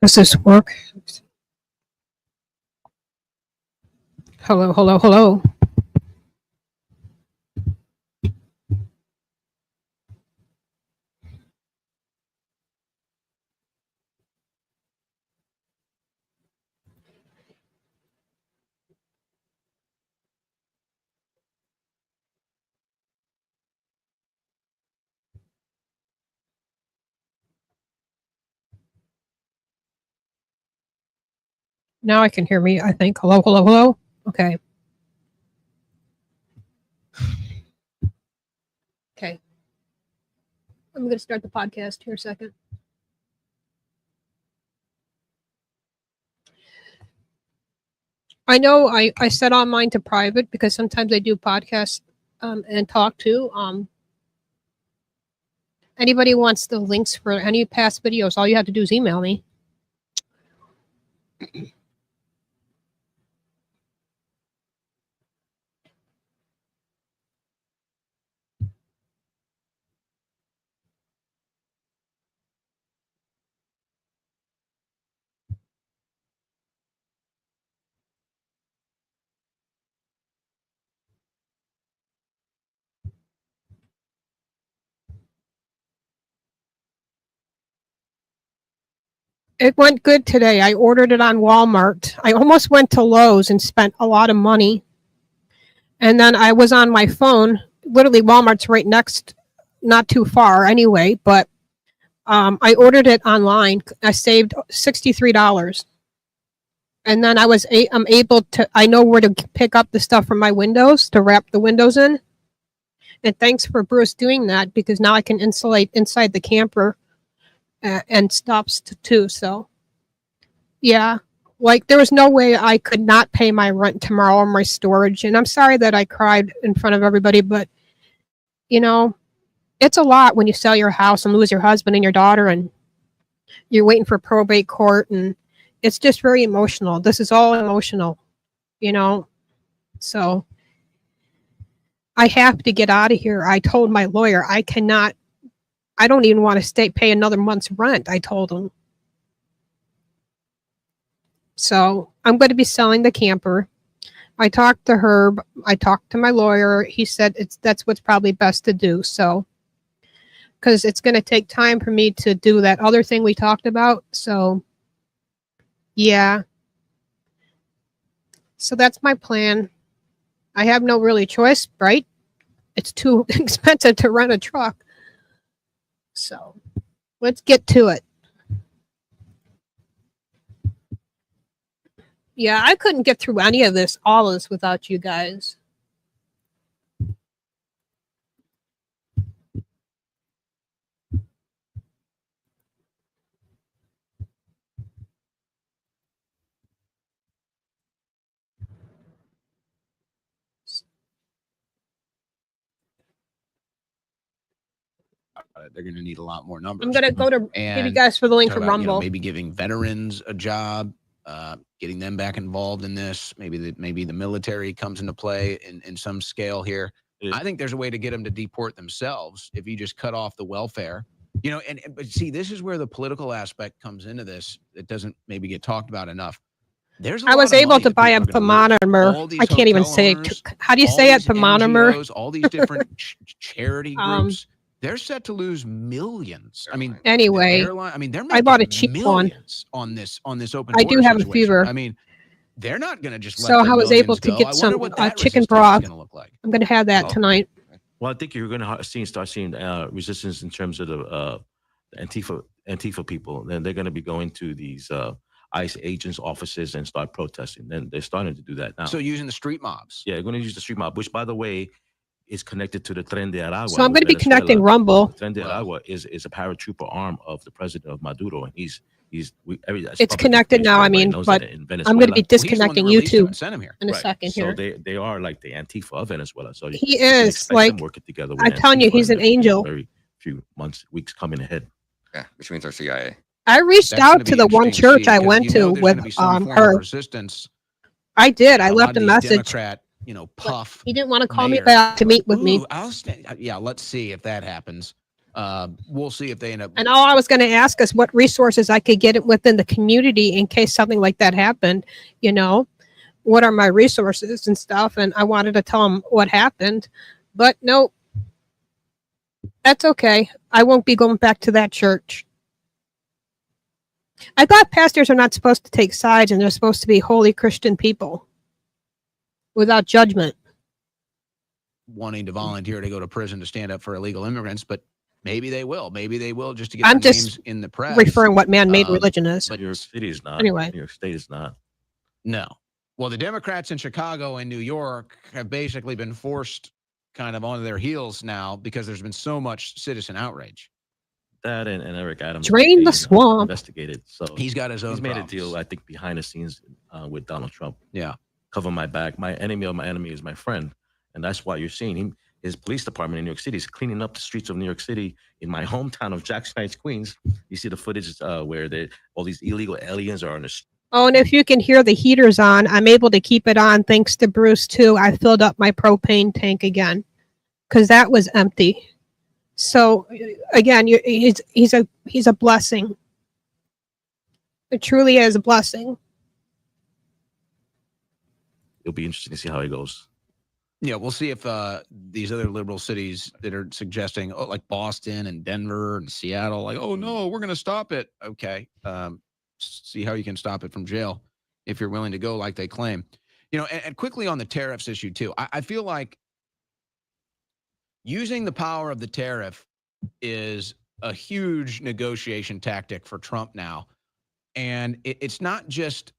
Does this work? Hello, hello, hello. Now I can hear me, I think. Hello, hello, hello. Okay. Okay. I'm going to start the podcast here a second. I know I set on mine to private because sometimes I do podcasts and talk to. Anybody wants the links for any past videos, all you have to do is email me. It went good today. I ordered it on Walmart. I almost went to Lowe's and spent a lot of money. And then I was on my phone. Literally, Walmart's right next, not too far anyway, but I ordered it online. I saved $63. And then I'm able to, I know where to pick up the stuff from my windows to wrap the windows in. And thanks for Bruce doing that because now I can insulate inside the camper and stops too. So, yeah, like there was no way I could not pay my rent tomorrow or my storage. And I'm sorry that I cried in front of everybody, but you know, it's a lot when you sell your house and lose your husband and your daughter and you're waiting for probate court and it's just very emotional. This is all emotional, you know. So I have to get out of here. I told my lawyer I don't even want to pay another month's rent, I told him. So I'm going to be selling the camper. I talked to Herb. I talked to my lawyer. He said that's what's probably best to do. So, because it's going to take time for me to do that other thing we talked about. So, yeah. So that's my plan. I have no really choice, right? It's too expensive to rent a truck. So let's get to it. Yeah, I couldn't get through any of this, all of this without you guys. They're going to need a lot more numbers. I'm going to go to give you guys for the link for Rumble. You know, maybe giving veterans a job, getting them back involved in this. Maybe the military comes into play in some scale here. Yeah. I think there's a way to get them to deport themselves if you just cut off the welfare. You know, but see, this is where the political aspect comes into this. It doesn't maybe get talked about enough. I was able to buy a thermometer. I can't even say it. How do you say it? Thermometer. All these different charity groups. They're set to lose millions. I mean, anyway, I bought a cheap one on this open. I do have a fever. I mean, they're not going to just. So I was able to get some chicken broth. I'm going to have that tonight. Well, I think you're going to start seeing resistance in terms of the Antifa people. Then they're going to be going to these ICE agents' offices and start protesting. Then they're starting to do that now. So using the street mobs. Yeah, they're going to use the street mob, which, by the way, is connected to the Tren de Aragua. So I'm going to be connecting Rumble. Tren de Aragua is a paratrooper arm of the president of Maduro, and it's connected now. I mean, but I'm going to be disconnecting YouTube in a second here. So they are like the Antifa of Venezuela. So he is like working together. I'm telling you, he's an angel. Very few months, weeks coming ahead. Yeah, which means our CIA. I reached out to the one church I went to with her. Resistance. I did. I left a message. Democrat, Puff. He didn't want to call me back to meet with me. Yeah, let's see if that happens. We'll see if they end up. And all I was going to ask is what resources I could get within the community in case something like that happened. You know, what are my resources and stuff? And I wanted to tell them what happened, but no, that's okay. I won't be going back to that church. I thought pastors are not supposed to take sides and they're supposed to be holy Christian people without judgment. Wanting to volunteer to go to prison to stand up for illegal immigrants, but maybe they will. Maybe they will just to get I'm their just names in the press. Referring what man-made Um, religion is. But New York City is not. Anyway. New York State is not. No. Well, the Democrats in Chicago and New York have basically been forced kind of onto their heels now because there's been so much citizen outrage. That and Eric Adams Drain being, the swamp. investigated. So He's got his own. he's made a problems. deal, I think, behind the scenes with Donald Trump. Yeah. Cover my back. My enemy of my enemy is my friend, and that's why you're seeing him. His police department in New York City is cleaning up the streets of New York City. In my hometown of Jackson Heights, Queens, you see the footage where all these illegal aliens are on the street. Oh, and if you can hear the heaters on, I'm able to keep it on thanks to Bruce too. I filled up my propane tank again because that was empty. So again, he's a blessing. It truly is a blessing. It'll be interesting to see how it goes. Yeah, we'll see if these other liberal cities that are suggesting, like Boston and Denver and Seattle, like, oh no, we're going to stop it. Okay, see how you can stop it from jail if you're willing to go like they claim. You know, and quickly on the tariffs issue too, I feel like using the power of the tariff is a huge negotiation tactic for Trump now, and it's not just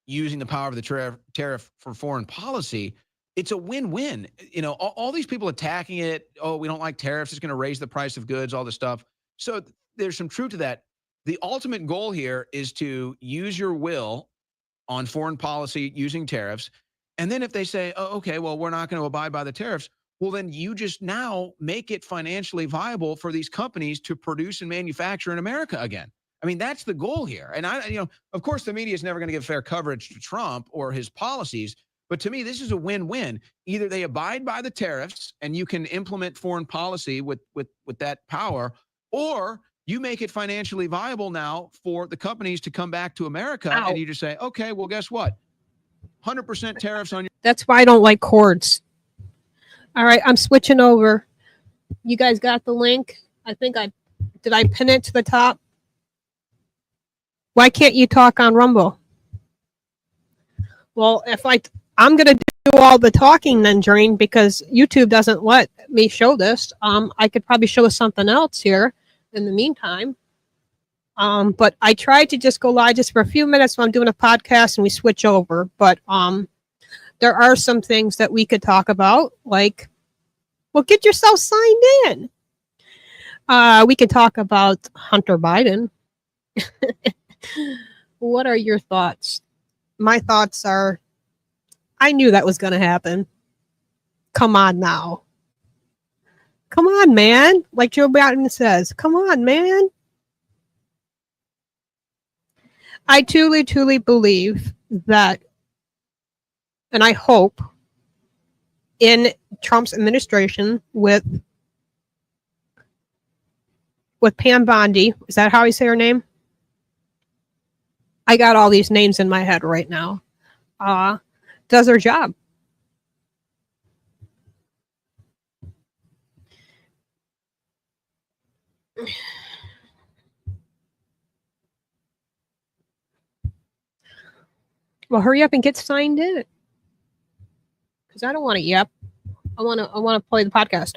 using the power of the tariff for foreign policy. It's a win-win. You know, all these people attacking it. Oh, we don't like tariffs. It's going to raise the price of goods, all this stuff. So there's some truth to that. The ultimate goal here is to use your will on foreign policy using tariffs. And then if they say, oh, okay, well, we're not going to abide by the tariffs, well, then you just now make it financially viable for these companies to produce and manufacture in America again. I mean, that's the goal here. And of course, the media is never going to give fair coverage to Trump or his policies. But to me, this is a win-win. Either they abide by the tariffs and you can implement foreign policy with that power, or you make it financially viable now for the companies to come back to America. Ow. And you just say, okay, well, guess what? 100% tariffs on your. That's why I don't like cords. All right, I'm switching over. You guys got the link? Did I pin it to the top? Why can't you talk on Rumble? Well, I'm going to do all the talking then, Drain, because YouTube doesn't let me show this. I could probably show something else here in the meantime. But I tried to just go live just for a few minutes when I'm doing a podcast and we switch over. But there are some things that we could talk about, like, well, get yourself signed in. We could talk about Hunter Biden. What are your thoughts? My thoughts are, I knew that was going to happen. Come on now. Come on, man. Like Joe Biden says, come on, man. I truly, truly believe that, and I hope in Trump's administration with Pam Bondi, is that how you say her name? I got all these names in my head right now. Does her job. Well, hurry up and get signed in, because I don't want to yep. I want to play the podcast.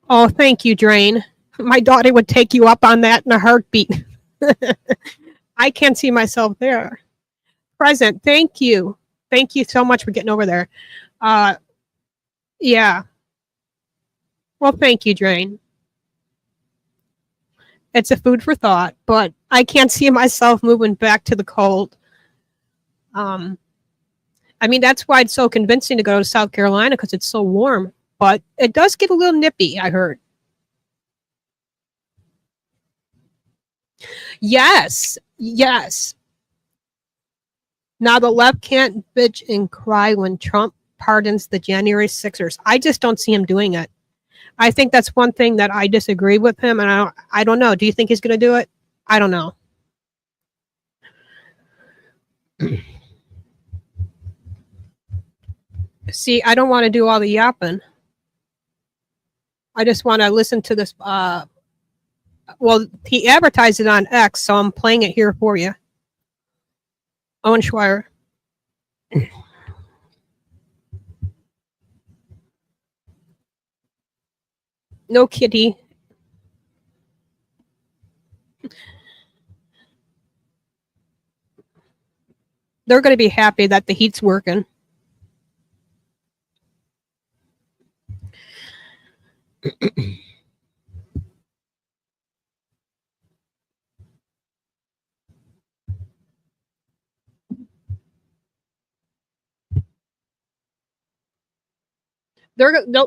Oh, thank you, Drain. My daughter would take you up on that in a heartbeat. I can't see myself there. Present. Thank you. Thank you so much for getting over there. Yeah. Well, thank you, Drain. It's a food for thought, but I can't see myself moving back to the cold. I mean, that's why it's so convincing to go to South Carolina, because it's so warm. But it does get a little nippy, I heard. Yes. Yes. Now the left can't bitch and cry when Trump pardons the January 6ers. I just don't see him doing it. I think that's one thing that I disagree with him, and I don't know. Do you think he's going to do it? I don't know. See, I don't want to do all the yapping. I just want to listen to this. Well, he advertised it on X, so I'm playing it here for you. Owen Schweier. No kitty. They're going to be happy that the heat's working.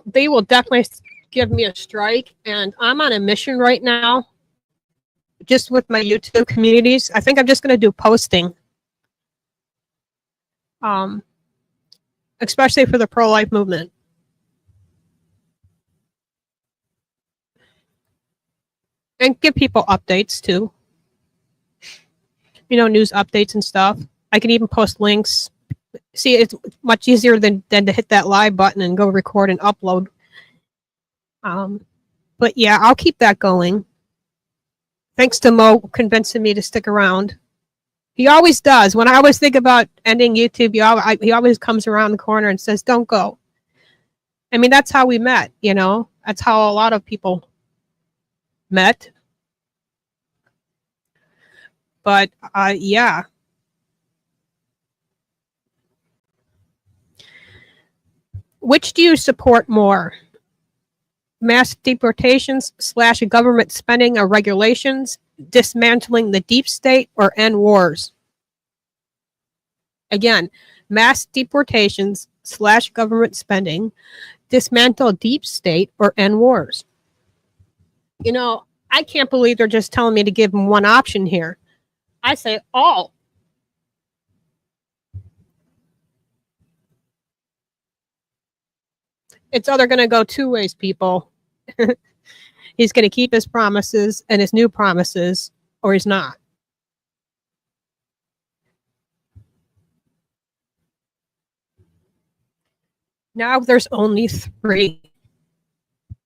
They will definitely give me a strike, and I'm on a mission right now just with my YouTube communities. I think I'm just going to do posting, especially for the pro-life movement. And give people updates too, news updates and stuff. I can even post links. See, it's much easier than to hit that live button and go record and upload. But yeah, I'll keep that going. Thanks to Mo convincing me to stick around. He always does. When I always think about ending YouTube, he always comes around the corner and says, "Don't go." I mean, that's how we met. That's how a lot of people met. But yeah. Which do you support more? Mass deportations / government spending or regulations, dismantling the deep state, or end wars? Again, mass deportations / government spending, dismantle deep state, or end wars. I can't believe they're just telling me to give them one option here. I say all. It's either going to go two ways, people. He's going to keep his promises and his new promises, or he's not. Now there's only 3.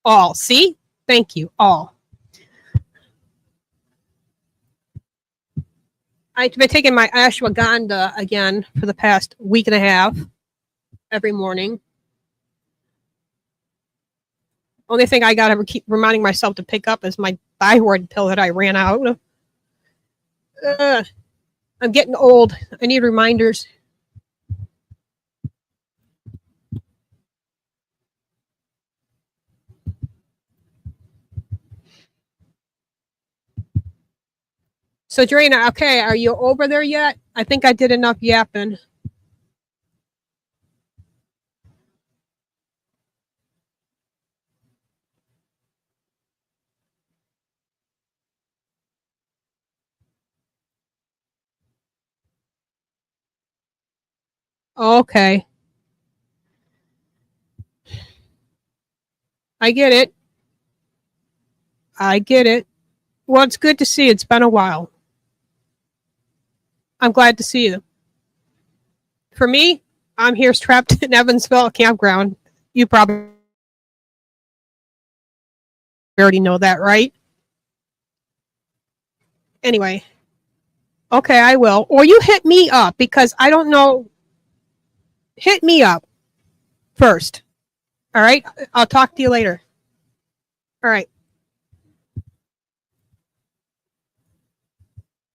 All. See? Thank you. All. I've been taking my ashwagandha again for the past week and a half every morning. Only thing I got to keep reminding myself to pick up is my thyroid pill that I ran out. I'm getting old. I need reminders. So, Drina, okay, are you over there yet? I think I did enough yapping. Okay. I get it. I get it. Well, it's good to see you. It's been a while. I'm glad to see you. For me, I'm here trapped in Evansville campground. You probably already know that, right? Anyway. Okay, I will. Or you hit me up because I don't know. Hit me up first. All right? I'll talk to you later. All right.